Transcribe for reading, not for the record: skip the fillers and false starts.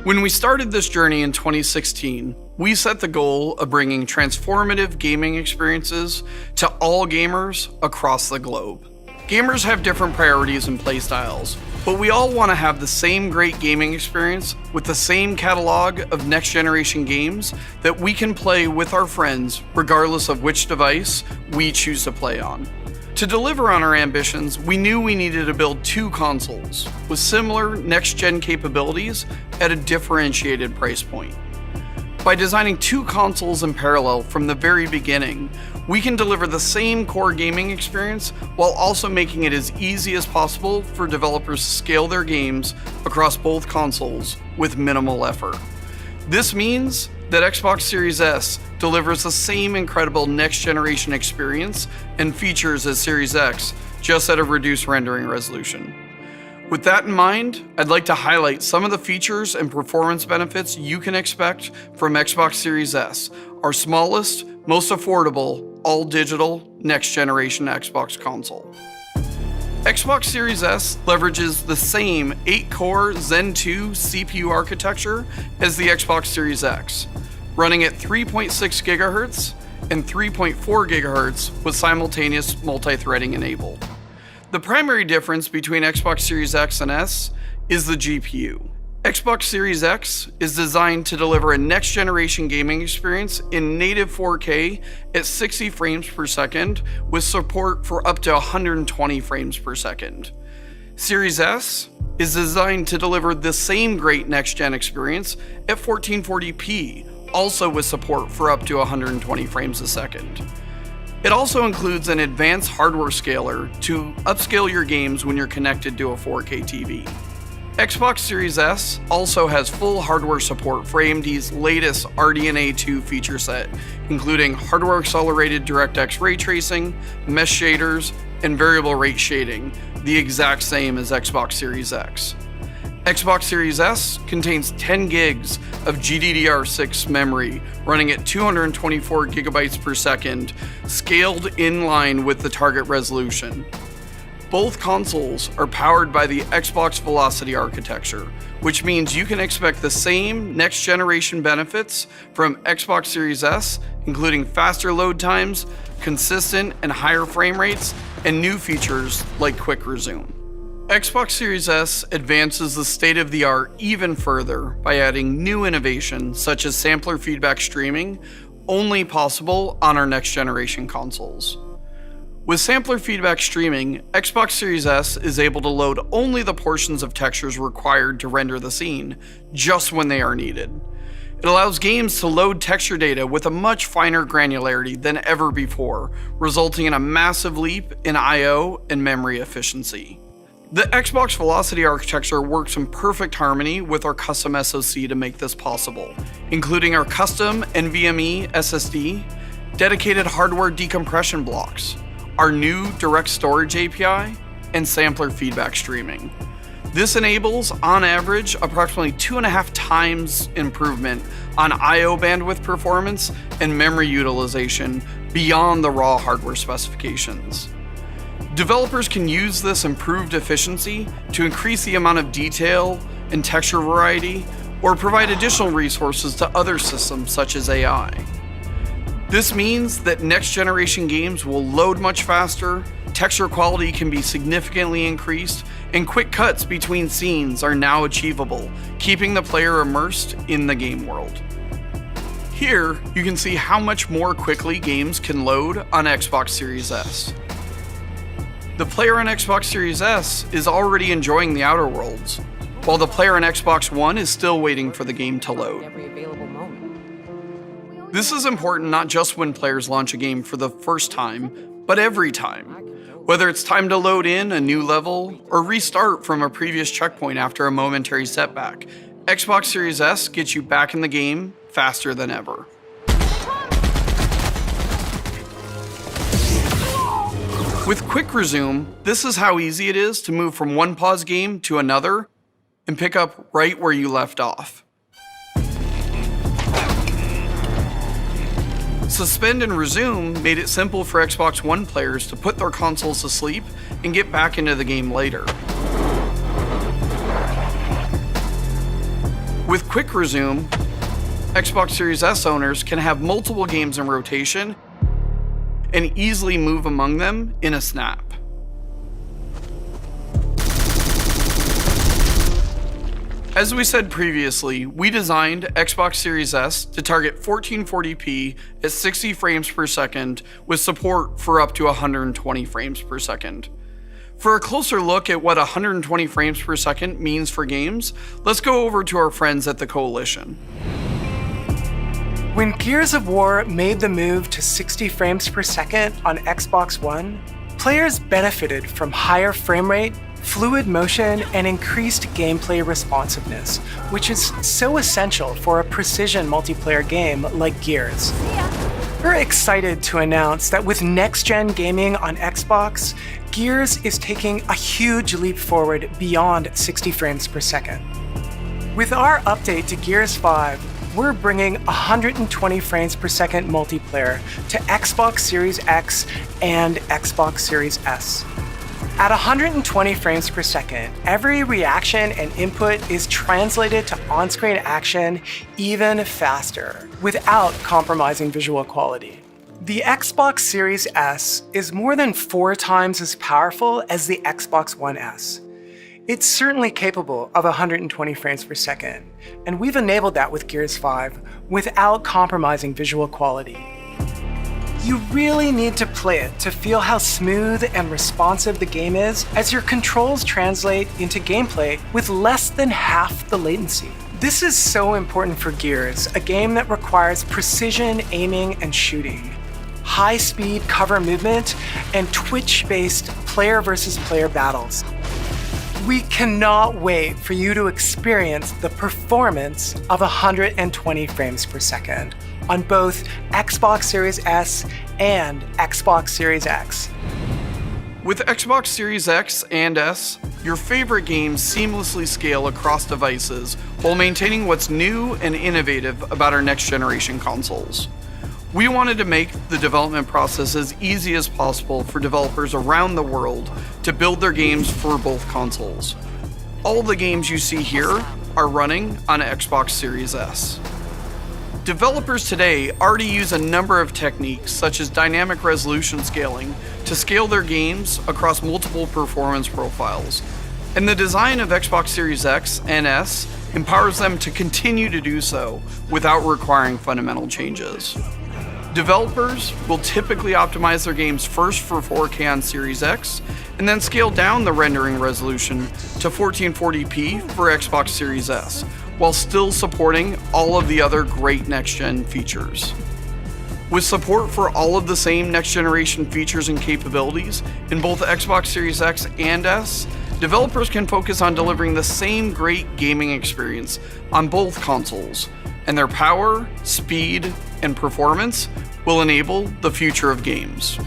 When we started this journey in 2016, we set the goal of bringing transformative gaming experiences to all gamers across the globe. Gamers have different priorities and playstyles, but we all want to have the same great gaming experience with the same catalog of next-generation games that we can play with our friends regardless of which device we choose to play on. To deliver on our ambitions, we knew we needed to build two consoles with similar next-gen capabilities at a differentiated price point. By designing two consoles in parallel from the very beginning, we can deliver the same core gaming experience while also making it as easy as possible for developers to scale their games across both consoles with minimal effort. This means that Xbox Series S delivers the same incredible next-generation experience and features as Series X, just at a reduced rendering resolution. With that in mind, I'd like to highlight some of the features and performance benefits you can expect from Xbox Series S, our smallest, most affordable, all-digital, next-generation Xbox console. Xbox Series S leverages the same 8-core Zen 2 CPU architecture as the Xbox Series X, running at 3.6 GHz and 3.4 GHz with simultaneous multi-threading enabled. The primary difference between Xbox Series X and S is the GPU. Xbox Series X is designed to deliver a next-generation gaming experience in native 4K at 60 frames per second with support for up to 120 frames per second. Series S is designed to deliver the same great next-gen experience at 1440p, also with support for up to 120 frames a second. It also includes an advanced hardware scaler to upscale your games when you're connected to a 4K TV. Xbox Series S also has full hardware support for AMD's latest RDNA 2 feature set, including hardware-accelerated DirectX ray tracing, mesh shaders, and variable rate shading, the exact same as Xbox Series X. Xbox Series S contains 10 gigs of GDDR6 memory running at 224 gigabytes per second, scaled in line with the target resolution. Both consoles are powered by the Xbox Velocity architecture, which means you can expect the same next-generation benefits from Xbox Series S, including faster load times, consistent and higher frame rates, and new features like Quick Resume. Xbox Series S advances the state-of-the-art even further by adding new innovations such as sampler feedback streaming, only possible on our next-generation consoles. With sampler feedback streaming, Xbox Series S is able to load only the portions of textures required to render the scene, just when they are needed. It allows games to load texture data with a much finer granularity than ever before, resulting in a massive leap in I/O and memory efficiency. The Xbox Velocity architecture works in perfect harmony with our custom SoC to make this possible, including our custom NVMe SSD, dedicated hardware decompression blocks, our new direct storage API, and sampler feedback streaming. This enables, on average, approximately 2.5 times improvement on I/O bandwidth performance and memory utilization beyond the raw hardware specifications. Developers can use this improved efficiency to increase the amount of detail and texture variety, or provide additional resources to other systems such as AI. This means that next-generation games will load much faster, texture quality can be significantly increased, and quick cuts between scenes are now achievable, keeping the player immersed in the game world. Here, you can see how much more quickly games can load on Xbox Series S. The player on Xbox Series S is already enjoying the Outer Worlds, while the player on Xbox One is still waiting for the game to load. This is important not just when players launch a game for the first time, but every time. Whether it's time to load in a new level or restart from a previous checkpoint after a momentary setback, Xbox Series S gets you back in the game faster than ever. With Quick Resume, this is how easy it is to move from one pause game to another and pick up right where you left off. Suspend and Resume made it simple for Xbox One players to put their consoles to sleep and get back into the game later. With Quick Resume, Xbox Series S owners can have multiple games in rotation and easily move among them in a snap. As we said previously, we designed Xbox Series S to target 1440p at 60 frames per second with support for up to 120 frames per second. For a closer look at what 120 frames per second means for games, let's go over to our friends at the Coalition. When Gears of War made the move to 60 frames per second on Xbox One, players benefited from higher frame rate, fluid motion, and increased gameplay responsiveness, which is so essential for a precision multiplayer game like Gears. We're excited to announce that with next-gen gaming on Xbox, Gears is taking a huge leap forward beyond 60 frames per second. With our update to Gears 5, we're bringing 120 frames per second multiplayer to Xbox Series X and Xbox Series S. At 120 frames per second, every reaction and input is translated to on-screen action even faster, without compromising visual quality. The Xbox Series S is more than 4 times as powerful as the Xbox One S. It's certainly capable of 120 frames per second, and we've enabled that with Gears 5 without compromising visual quality. You really need to play it to feel how smooth and responsive the game is, as your controls translate into gameplay with less than half the latency. This is so important for Gears, a game that requires precision aiming and shooting, high-speed cover movement, and twitch-based player versus player battles. We cannot wait for you to experience the performance of 120 frames per second on both Xbox Series S and Xbox Series X. With Xbox Series X and S, your favorite games seamlessly scale across devices while maintaining what's new and innovative about our next generation consoles. We wanted to make the development process as easy as possible for developers around the world to build their games for both consoles. All the games you see here are running on Xbox Series S. Developers today already use a number of techniques such as dynamic resolution scaling to scale their games across multiple performance profiles, and the design of Xbox Series X and S empowers them to continue to do so without requiring fundamental changes. Developers will typically optimize their games first for 4K on Series X, and then scale down the rendering resolution to 1440p for Xbox Series S, while still supporting all of the other great next-gen features. With support for all of the same next-generation features and capabilities in both Xbox Series X and S, developers can focus on delivering the same great gaming experience on both consoles, and their power, speed, and performance will enable the future of games.